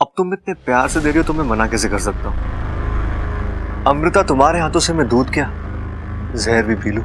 अब तुम इतने प्यार से दे रही हो तो मैं मना कैसे कर सकता हूं? अमृता, तुम्हारे हाथों से मैं दूध क्या जहर भी पी लूं।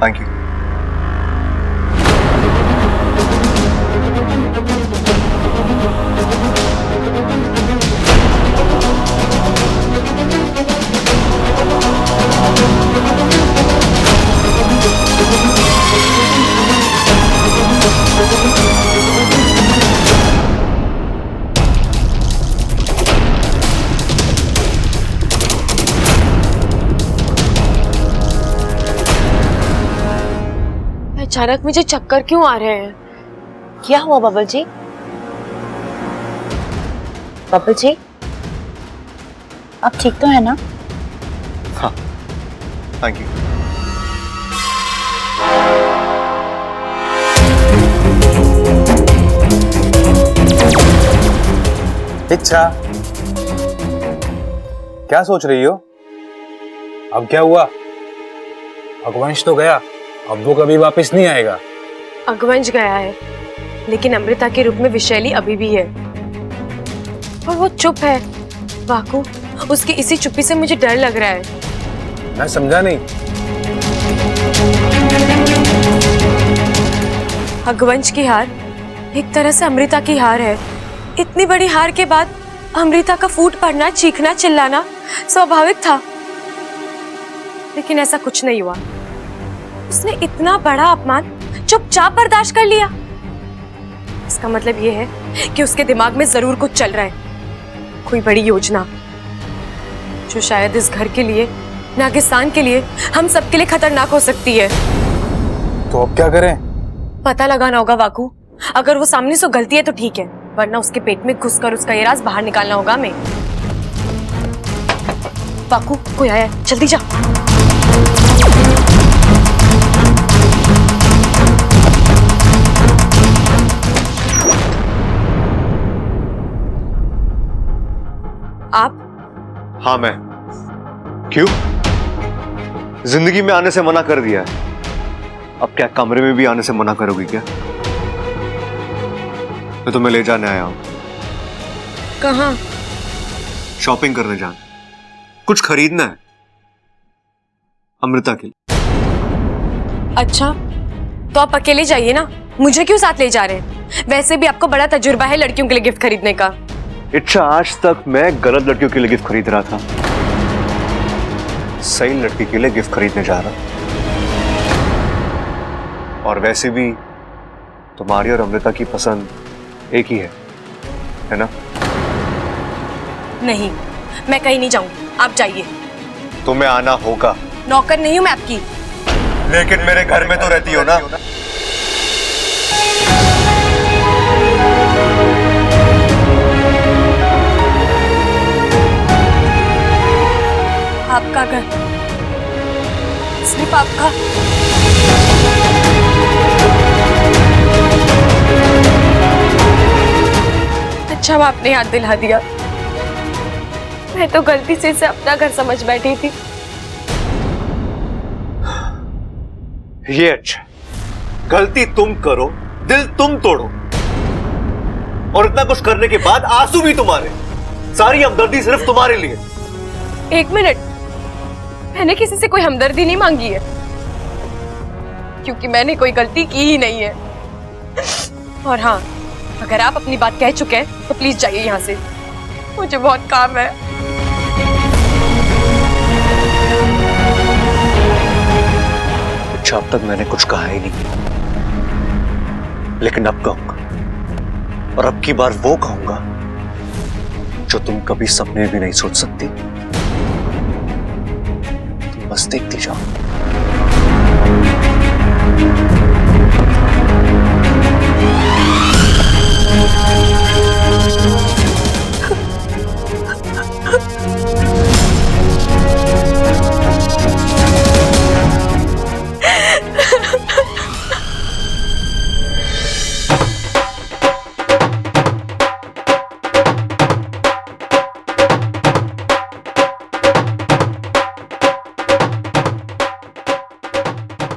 Thank you. अचानक मुझे चक्कर क्यों आ रहे हैं? क्या हुआ बबल जी? बबल जी, आप ठीक तो है ना? हाँ, थैंक यू। इच्छा, क्या सोच रही हो? अब क्या हुआ? अगवंश तो गया, अब वो कभी वापस नहीं आएगा। अगवंश गया है, लेकिन अमृता के रूप में विशैली अभी भी है और वो चुप है। वाकू, उसकी इसी चुप्पी से मुझे डर लग रहा है। मैं समझा नहीं। अगवंश की हार एक तरह से अमृता की हार है। इतनी बड़ी हार के बाद अमृता का फूट पड़ना, चीखना, चिल्लाना स्वाभाविक था, लेकिन ऐसा कुछ नहीं हुआ। उसने इतना बड़ा अपमान चुपचाप बर्दाश्त कर लिया। इसका मतलब ये है कि उसके दिमाग में जरूर कुछ चल रहा है, कोई बड़ी योजना जो शायद इस घर के लिए, नागिस्तान के लिए, हम सबके लिए खतरनाक हो सकती है। तो अब क्या करें? पता लगाना होगा वाकू। अगर वो सामने से गलती है तो ठीक है, वरना उसके पेट में घुसकर उसका ये राज बाहर निकालना होगा हमें। वाकू, कोई आया है, जल्दी जा। आप? हाँ, मैं। क्यों? जिंदगी में आने से मना कर दिया है, अब क्या कमरे में भी आने से मना करोगी क्या? मैं तुम्हें ले जाने आया हूं। कहाँ? शॉपिंग करने जाना, कुछ खरीदना है अमृता के लिए। अच्छा, तो आप अकेले जाइए ना, मुझे क्यों साथ ले जा रहे हैं? वैसे भी आपको बड़ा तजुर्बा है लड़कियों के लिए गिफ्ट खरीदने का। इच्छा, आज तक मैं गलत लड़कियों के लिए गिफ्ट खरीद रहा था, सही लड़की के लिए गिफ्ट खरीदने जा रहा। और वैसे भी तुम्हारी और अमृता की पसंद एक ही है ना? नहीं, मैं कहीं नहीं जाऊंगी, आप जाइए। तुम्हें आना होगा। नौकर नहीं हूं मैं आपकी। लेकिन मेरे घर में तो रहती हो ना। आपका घर, सिर्फ आपका। अच्छा, वो आपने याद दिला दिया। मैं तो गलती से इसे अपना घर समझ बैठी थी। ये अच्छा, गलती तुम करो, दिल तुम तोड़ो, और इतना कुछ करने के बाद आंसू भी तुम्हारे, सारी हमदर्दी सिर्फ तुम्हारे लिए। एक मिनट, मैंने किसी से कोई हमदर्दी नहीं मांगी है, क्योंकि मैंने कोई गलती की ही नहीं है। और हाँ, अगर आप अपनी बात कह चुके हैं तो प्लीज जाइए यहाँ से, मुझे बहुत काम है। अच्छा, अब तक मैंने कुछ कहा ही नहीं, लेकिन अब कहूंगा, और अब की बार वो कहूंगा जो तुम कभी सपने भी नहीं सोच सकती। तुम बस देखती जाओ।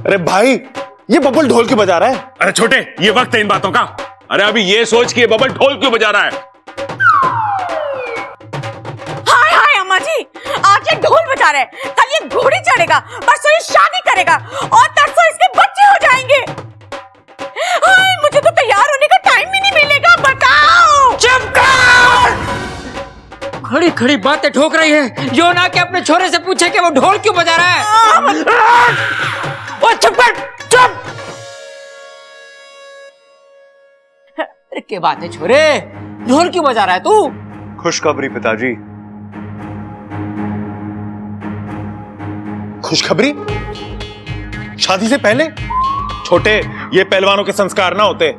अरे भाई, ये बबल ढोल क्यों बजा रहा है? अरे छोटे, ये वक्त है इन बातों का। अरे अभी ये सोच कि ये बबल ढोल क्यों बजा रहा है। हाय हाय अम्मा जी, आज ये ढोल बजा रहे हैं, कल ये घोड़ी चढ़ेगा, परसों ये शादी करेगा और तरसों इसके बच्चे हो जाएंगे। हाय, मुझे तो तैयार होने का टाइम भी नहीं मिलेगा। बताओ। चुप कर! खड़ी खड़ी बातें ठोक रही है, जो ना कि अपने छोरे से पूछे कि वो ढोल क्यों बजा रहा है। ओ चुप कर, चुप! अरे क्या बात है छोरे, ढोल क्यों बजा रहा है तू? खुशखबरी पिताजी। खुशखबरी? शादी से पहले? छोटे, ये पहलवानों के संस्कार ना होते।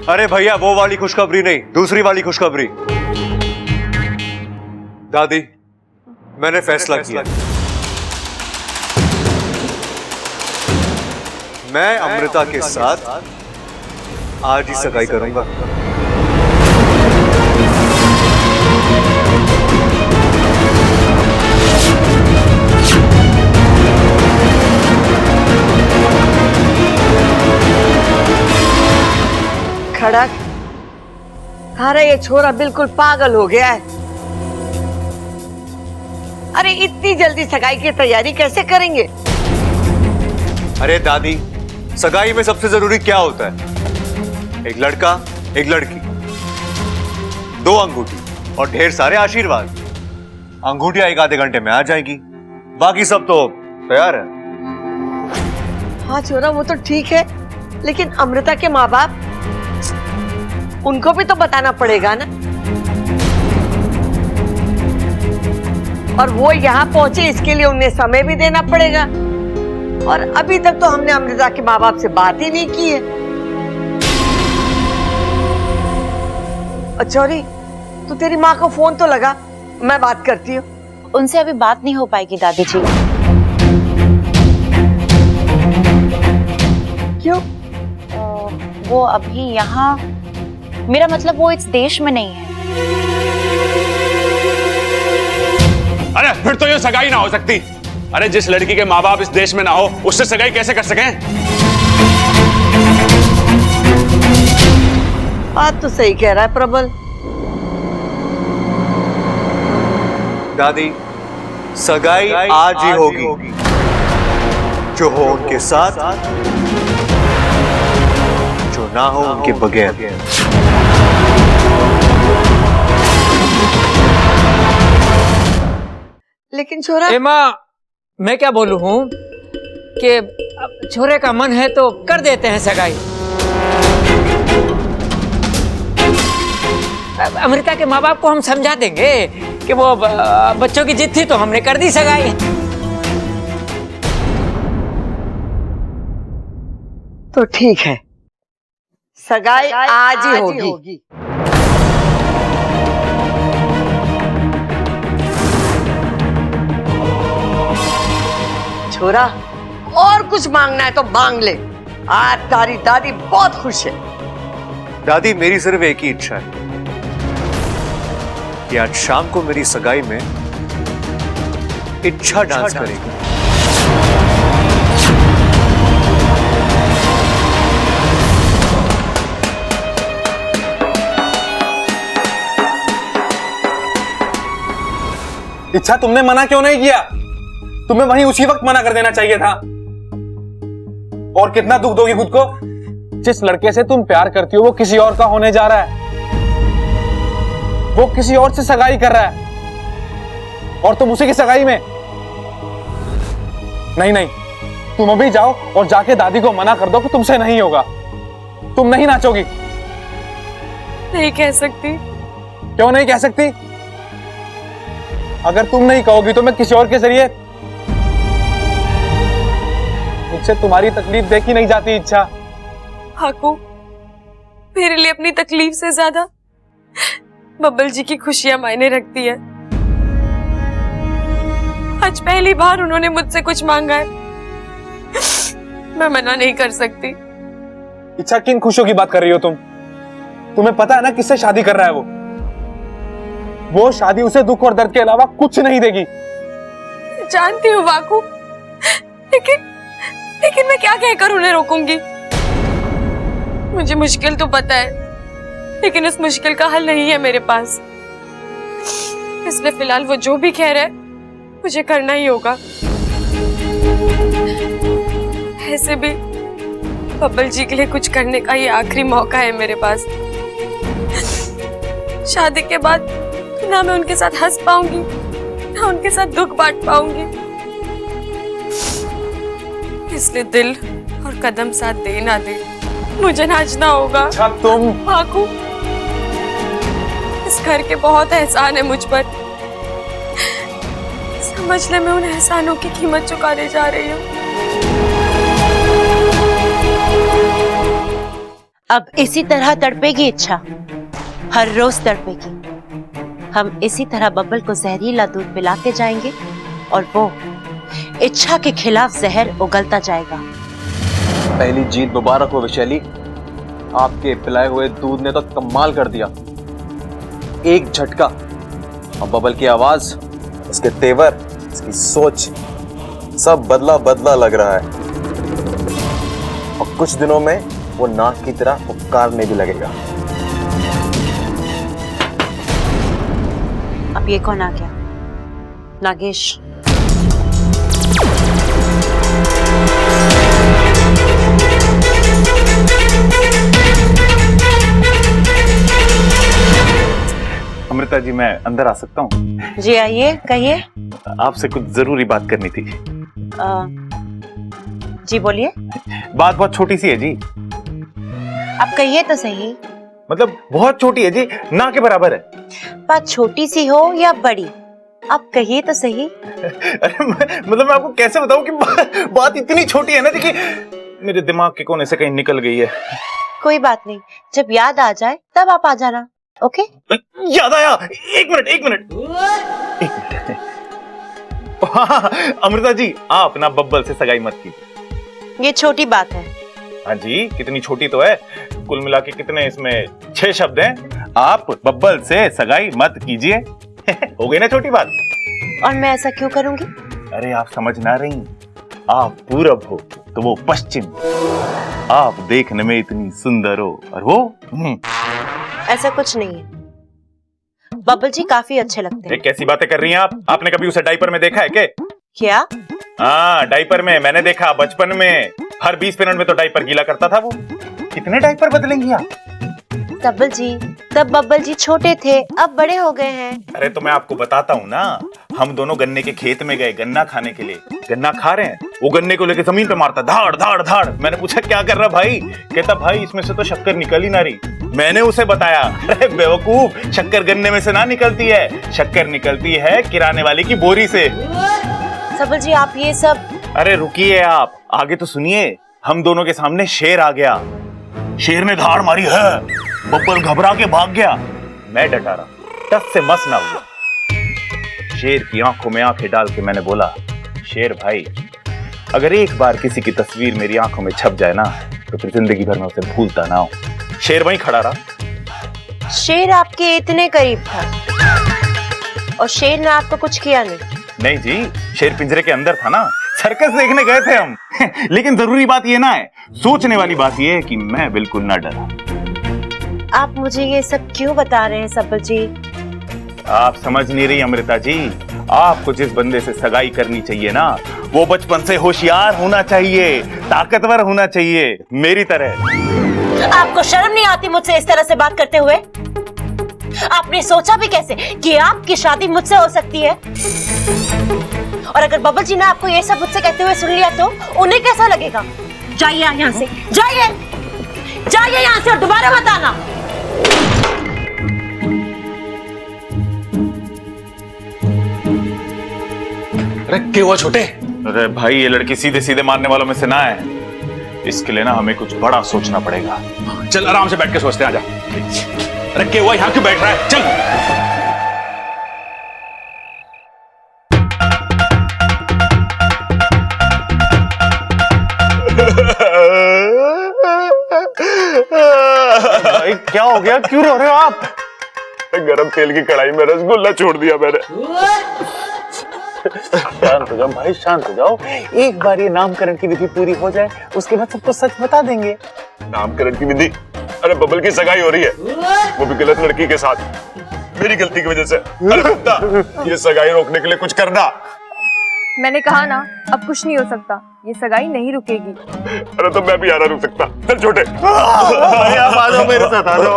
अरे भैया, वो वाली खुशखबरी नहीं, दूसरी वाली खुशखबरी। दादी, मैंने फैसला किया। मैं अमृता के साथ आज ही सगाई करूंगा। खड़क, थारा ये छोरा बिल्कुल पागल हो गया है। अरे इतनी जल्दी सगाई की तैयारी कैसे करेंगे? अरे दादी, सगाई में सबसे जरूरी क्या होता है? एक लड़का, एक लड़की, 2 अंगूठी और ढेर सारे आशीर्वाद। अंगूठियां 1 आधे घंटे में आ जाएगी, बाकी सब तो तैयार है। हाँ छोरा, वो तो ठीक है, लेकिन अमृता के माँ बाप, उनको भी तो बताना पड़ेगा ना। और वो यहाँ पहुंचे, इसके लिए उन्हें समय भी देना पड़ेगा। और अभी तक तो हमने अमृता के माँ बाप से बात ही नहीं की है। चौरी, तू तेरी माँ को फोन तो लगा, मैं बात करती हूँ। उनसे अभी बात नहीं हो पाएगी दादी जी। क्यों? वो अभी यहाँ, मेरा मतलब वो इस देश में नहीं है। अरे फिर तो ये सगाई ना हो सकती। अरे जिस लड़की के माँ बाप इस देश में ना हो, उससे सगाई कैसे कर सकें? बात तो सही कह रहा है प्रबल। दादी, सगाई आज ही होगी, जो हो उनके साथ, जो ना हो उनके बगैर। लेकिन छोरा, एमा, मैं क्या बोलूं हूँ कि छोरे का मन है तो कर देते हैं सगाई। अमृता के माँ बाप को हम समझा देंगे कि वो बच्चों की जिद थी तो हमने कर दी सगाई। तो ठीक है, सगाई आज ही होगी। छोरा, और कुछ मांगना है तो मांग ले। आज तारी दादी बहुत खुश है। दादी, मेरी सिर्फ एक ही इच्छा है कि आज शाम को मेरी सगाई में इच्छा डांस करेगी। इच्छा तुमने मना क्यों नहीं किया? तुम्हें वहीं उसी वक्त मना कर देना चाहिए था। और कितना दुख दोगी खुद को? जिस लड़के से तुम प्यार करती हो वो किसी और का होने जा रहा है, वो किसी और से सगाई कर रहा है और तुम उसी की सगाई में। नहीं नहीं, तुम अभी जाओ और जाके दादी को मना कर दो कि तुमसे नहीं होगा, तुम नहीं नाचोगी। नहीं कह सकती। क्यों नहीं कह सकती? अगर तुम नहीं कहोगी तो मैं किसी और के जरिए, मुझसे तुम्हारी तकलीफ देखी नहीं जाती इच्छा। हाकू, मेरे लिए अपनी तकलीफ से ज्यादा बब्बल जी की खुशियां मायने रखती है। आज पहली बार उन्होंने मुझसे कुछ मांगा है, मैं मना नहीं कर सकती। इच्छा, किन खुशियों की बात कर रही हो तुम? तुम्हें पता है ना किससे शादी कर रहा है वो शादी उसे दुख और दर्द के अलावा कुछ नहीं देगी। जानती हूँ वाकू, लेकिन मैं क्या कहकर उन्हें रोकूंगी? मुझे मुश्किल तो पता है, लेकिन उस मुश्किल का हल नहीं है मेरे पास। इसलिए फिलहाल वो जो भी कह रहे हैं मुझे करना ही होगा। ऐसे भी बब्बल जी के लिए कुछ करने का ये आखिरी मौका है मेरे पास। शादी के बाद ना मैं उनके साथ हंस पाऊंगी, ना उनके साथ दुख बांट पाऊंगी। इसलिए दिल और कदम साथ दे ना दे, मुझे नाचना होगा। अच्छा तुम आंखों, इस घर के बहुत एहसान है मुझ पर। समझ ले, मैं उन एहसानों की कीमत चुकाने जा रही हूँ। अब इसी तरह तड़पेगी इच्छा, हर रोज तड़पेगी। हम इसी तरह बब्बल को जहरीला दूध पिलाते जाएंगे और वो इच्छा के खिलाफ जहर उगलता जाएगा। पहली जीत मुबारक हो वैशाली, आपके पिलाए हुए दूध ने तो कमाल कर दिया। एक झटका और बबल की आवाज, उसके तेवर, उसकी सोच, सब बदला बदला लग रहा है। और कुछ दिनों में वो नाक की तरह पुकारने भी लगेगा। अब ये कौन आ गया? नागेश। अमृता जी, मैं अंदर आ सकता हूँ? जी आइए, कहिए। आपसे कुछ जरूरी बात करनी थी। जी बोलिए। बात बहुत छोटी सी है जी। आप कहिए तो सही। मतलब बहुत छोटी है जी, ना के बराबर है। बात छोटी सी हो या बड़ी, आप कहिए तो सही। अरे मतलब मैं आपको कैसे बताऊं कि बात इतनी छोटी है ना जी कि मेरे दिमाग के कोने से कहीं निकल गई है। कोई बात नहीं, जब याद आ जाए तब आप आ जाना। ओके? याद आया। एक मिनट। हाँ, अमृता जी, आप ना बब्बल से सगाई मत कीजिए। ये छोटी बात है। हाँ जी, कितनी छोटी तो है। कुल मिला के कितने इसमें 6 शब्द हैं। आप बब्बल से सगाई मत कीजिए। हो गई ना छोटी बात। और मैं ऐसा क्यों करूंगी? अरे आप समझ ना रही, आप पूरब हो तो वो पश्चिम। आप देखने में इतनी सुंदर हो और वो ऐसा कुछ नहीं है, बब्बल जी काफी अच्छे लगते हैं। कैसी बातें कर रही हैं आप? आपने कभी उसे डायपर में देखा है क्या? हाँ, डायपर में मैंने देखा बचपन में। हर 20 मिनट में तो डायपर गीला करता था वो। कितने डायपर बदलेंगी आप? बब्बल जी, तब बब्बल जी छोटे थे, अब बड़े हो गए हैं। अरे तो मैं आपको बताता हूँ ना, हम दोनों गन्ने के खेत में गए गन्ना खाने के लिए। गन्ना खा रहे हैं, वो गन्ने को लेके जमीन पे मारता, धाड़ धाड़ धाड़। मैंने पूछा क्या कर रहा भाई? कहता भाई इसमें से तो शक्कर निकल ही ना रही। मैंने उसे बताया, अरे बेवकूफ, शक्कर गन्ने में से ना निकलती है, शक्कर निकलती है किराने वाले की बोरी से। बब्बल जी आप ये सब। अरे रुकिए, आप आगे तो सुनिए। हम दोनों के सामने शेर आ गया। शेर ने धाड़ मारी है, बब्बल घबरा के भाग गया। मैं डटा रहा, टस से मस ना हुआ। शेर की आंखों में आंखें डाल के मैंने बोला, शेर भाई, अगर एक बार किसी की तस्वीर मेरी आंखों में छप जाए ना, तो फिर जिंदगी भर में उसे भूलता ना हूं। शेर वहीं खड़ा रहा। शेर आपके इतने करीब था और शेर ने आपको कुछ किया नहीं? नहीं जी, शेर पिंजरे के अंदर था ना, सर्कस देखने गए थे हम। लेकिन जरूरी बात ये ना है, सोचने वाली बात ये है कि मैं बिल्कुल ना डरा। आप मुझे ये सब क्यों बता रहे हैं बब्बल जी? आप समझ नहीं रही अमृता जी, आपको जिस बंदे से सगाई करनी चाहिए ना, वो बचपन से होशियार होना चाहिए, ताकतवर होना चाहिए, मेरी तरह। आपको शर्म नहीं आती मुझसे इस तरह से बात करते हुए? आपने सोचा भी कैसे कि आपकी शादी मुझसे हो सकती है? और अगर बब्बल जी ने आपको ये सब मुझसे कहते हुए सुन लिया तो उन्हें कैसा लगेगा? जाइए यहाँ से, जाइए यहाँ से और दोबारा मत आना। अरे क्या हुआ छोटे? अरे भाई, ये लड़की सीधे सीधे मारने वालों में से ना है। इसके लिए ना हमें कुछ बड़ा सोचना पड़ेगा। चल आराम से बैठ के सोचते हैं, आजा। अरे क्या हुआ, यहाँ क्यों बैठ रहा है? चल। भाई क्या हो गया, क्यों रो रहे हो आप? गरम तेल की कढ़ाई में रसगुल्ला छोड़ दिया मैंने। शांत हो जाओ भाई, शांत हो जाओ। एक बार ये नामकरण की विधि पूरी हो जाए, उसके बाद सबको सच बता देंगे। नामकरण की विधि? अरे बबल की सगाई हो रही है, वो भी गलत लड़की के साथ, मेरी गलती की वजह से। अरे कुत्ता, ये सगाई रोकने के लिए कुछ करना। मैंने कहा ना, अब कुछ नहीं हो सकता, ये सगाई नहीं रुकेगी। अरे तो मैं भी आ रहा, रुक सकता। चल छोटे, भाई आप आ जाओ मेरे साथ, आ जाओ।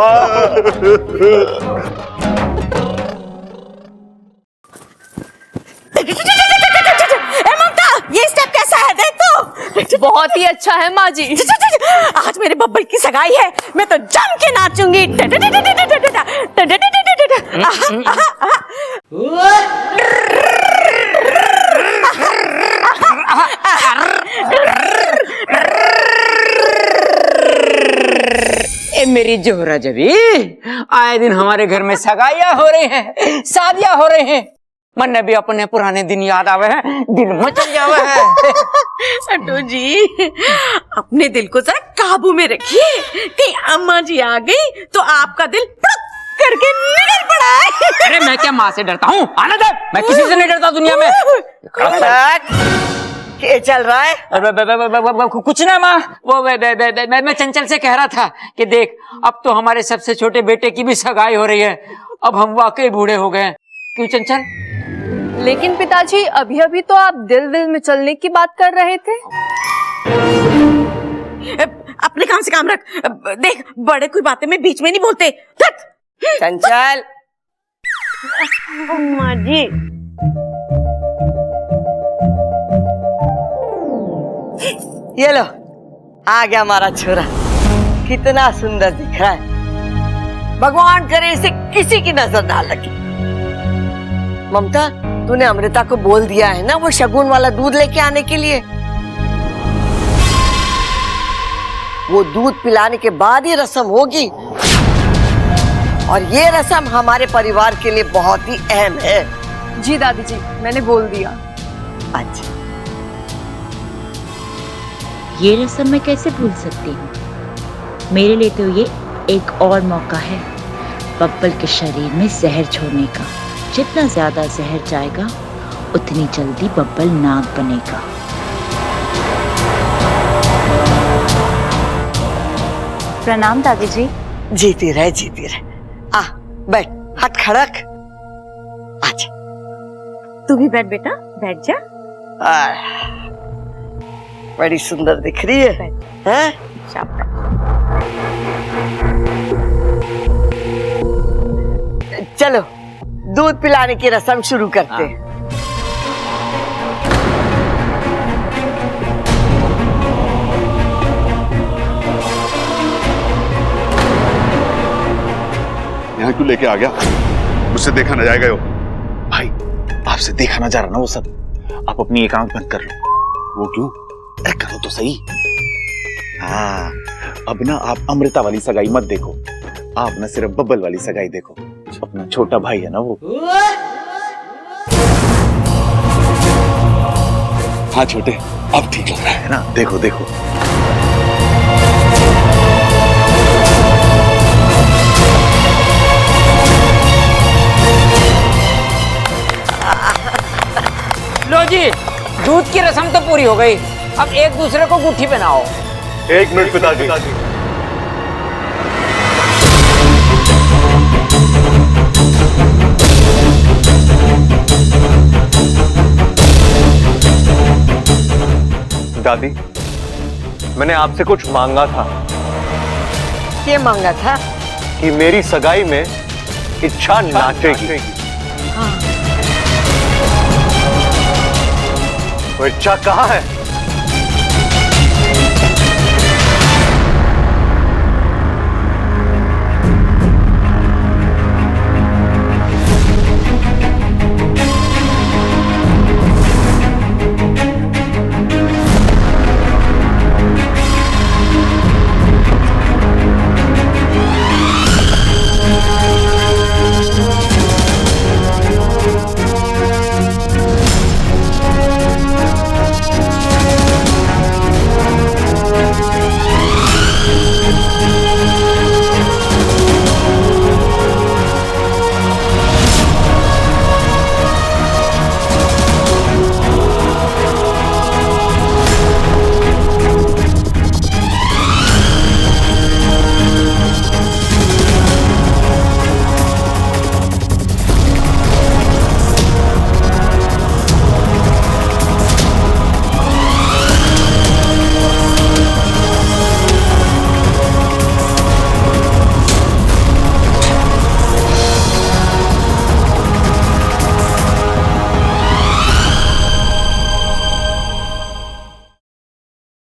ममता, ये स्टेप कैसा है देख तो। बहुत ही अच्छा है माँ जी। आज मेरे बब्बल की सगाई है, मैं तो जम के नाचूंगी। ए मेरी जोहरा जबी, आए दिन हमारे घर में सगाइयां हो रही हैं, शादियां हो रही हैं। मन ने भी अपने पुराने दिन याद आवे हैं, दिल मचल जावे है। अटो जी, अपने दिल को जरा काबू में रखिए, कहीं अम्मा जी आ गई तो आपका दिल पड़क करके निकल पड़ा है। अरे मैं क्या माँ से डरता हूँ? आने दे, मैं किसी से नहीं डरता दुनिया में। क्या चल रहा है? कुछ ना माँ, वो मैं चंचल से कह रहा था कि देख, अब तो हमारे सबसे छोटे बेटे की भी सगाई हो रही है, अब हम वाकई बूढ़े हो गए। क्यों चंचल? लेकिन पिताजी, अभी अभी तो आप दिल विल में चलने की बात कर रहे थे। अपने काम से काम रख। देख, बड़े कोई बातें में बीच में नहीं बोलते। चंचल, अम्मा जी, ये लो, आ गया हमारा छोरा। कितना सुंदर दिख रहा है, भगवान करे इसे किसी की नजर ना लगे। ममता, तूने अमृता को बोल दिया है ना वो शगुन वाला दूध लेके आने के लिए? वो दूध पिलाने के बाद ही रस्म होगी, और ये रस्म हमारे परिवार के लिए बहुत ही अहम है। जी दादी जी, मैंने बोल दिया। अच्छा, ये रस्म मैं कैसे भूल सकती हूँ? मेरे लिए तो ये एक और मौका है बब्बल के शरीर में जहर छोड़ने का। जितना ज्यादा जहर जाएगा, उतनी जल्दी बब्बल नाग बनेगा। प्रणाम दादी जी। जीती रहे, जीती रहे। आ बैठ, हाथ खड़क। अच्छा, तू भी बैठ बेटा, बैठ जा। बड़ी सुंदर दिख रही है, हैं? चलो दूध पिलाने की रस्म शुरू करते हैं। यहाँ क्यों लेके आ गया? मुझसे देखा न जाएगा। यो भाई, आपसे देखा ना जा रहा ना वो सब। आप अपनी एक आंख बंद कर लो। वो क्यों? अरे करो तो सही। हाँ, अब ना आप अमृता वाली सगाई मत देखो, आप ना सिर्फ बब्बल वाली सगाई देखो। अपना छोटा भाई है ना वो। हाँ छोटे, अब ठीक लग रहा है ना? देखो देखो। लो जी, दूध की रस्म तो पूरी हो गई, अब एक दूसरे को गुट्ठी पहनाओ। एक मिनट पिताजी। दादी, मैंने आपसे कुछ मांगा था। ये मांगा था कि मेरी सगाई में इच्छा नाचेगी। वो इच्छा कहाँ है?